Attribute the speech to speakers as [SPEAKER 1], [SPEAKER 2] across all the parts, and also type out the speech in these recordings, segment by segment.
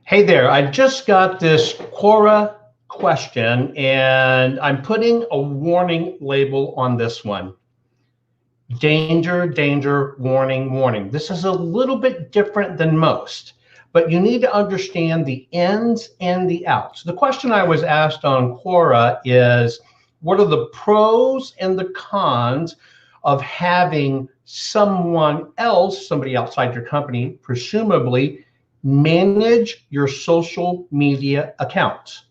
[SPEAKER 1] Hey there, I just got this Quora question and I'm putting a warning label on this one. Danger, danger, warning, warning. This is a little bit different than most, but you need to understand the ins and the outs. The question I was asked on Quora is, what are the pros and the cons of having someone else, somebody outside your company, presumably manage your social media accounts?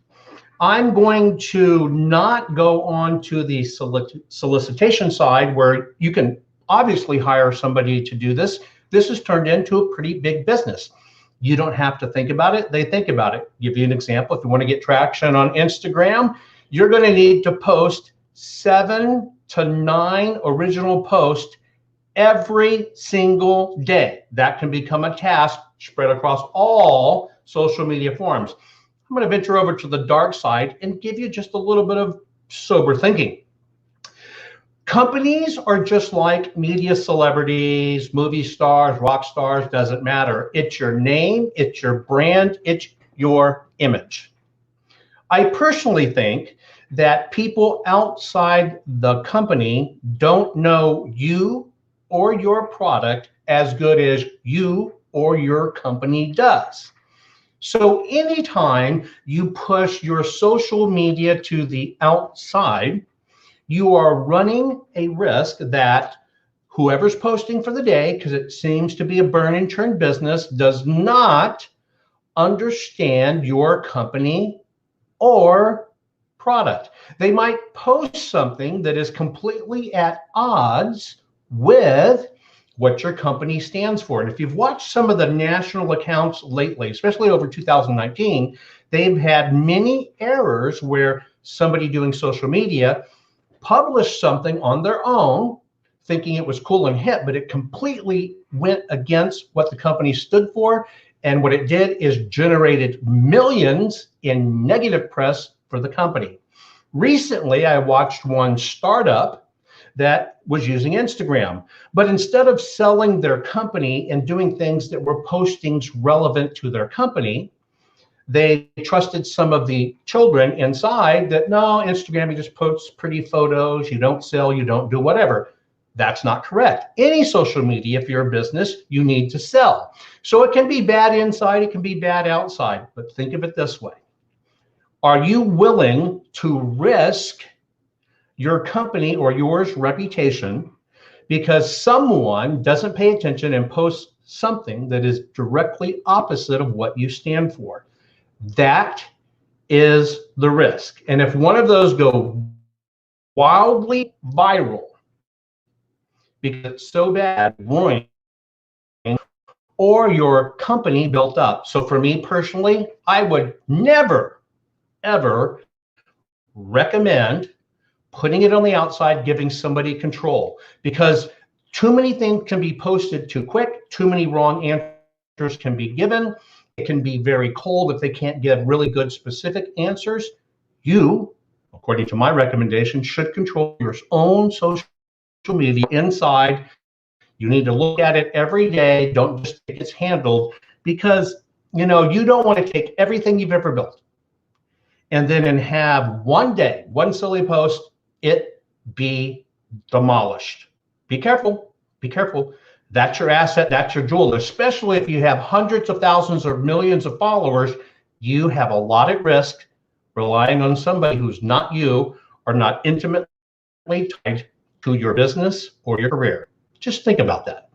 [SPEAKER 1] I'm going to not go on to the solicitation side where you can obviously hire somebody to do this. This has turned into a pretty big business. You don't have to think about it. They think about it. Give you an example. If you want to get traction on Instagram, you're going to need to post 7 to 9 original posts every single day. That can become a task spread across all social media forums. I'm going to venture over to the dark side and give you just a little bit of sober thinking. Companies are just like media celebrities, movie stars, rock stars, doesn't matter. It's your name, it's your brand, it's your image. I personally think that people outside the company don't know you or your product as good as you or your company does. So anytime you push your social media to the outside, you are running a risk that whoever's posting for the day, because it seems to be a burn and churn business, does not understand your company or product. They might post something that is completely at odds with what your company stands for. And if you've watched some of the national accounts lately, especially over 2019, they've had many errors where somebody doing social media published something on their own, thinking it was cool and hip, but it completely went against what the company stood for. And what it did is generated millions in negative press for the company. Recently, I watched one startup that was using Instagram, but instead of selling their company and doing things that were postings relevant to their company, they trusted some of the children inside that, no, Instagram, you just post pretty photos, you don't sell, you don't do whatever. That's not correct. Any social media, if you're a business, you need to sell. So it can be bad inside, it can be bad outside, but think of it this way. Are you willing to risk your company or yours reputation because someone doesn't pay attention and posts something that is directly opposite of what you stand for? That is the risk. And if one of those go wildly viral because it's so bad, ruining, or your company built up. So for me personally, I would never, ever recommend putting it on the outside, giving somebody control, because too many things can be posted too quick, too many wrong answers can be given. It can be very cold if they can't give really good specific answers. You, according to my recommendation, should control your own social media inside. You need to look at it every day. Don't just think it's handled, because you don't want to take everything you've ever built and then have one day, one silly post, it be demolished. Be careful, be careful. That's your asset, that's your jewel, especially if you have hundreds of thousands or millions of followers. You have a lot at risk relying on somebody who's not you or not intimately tied to your business or your career. Just think about that.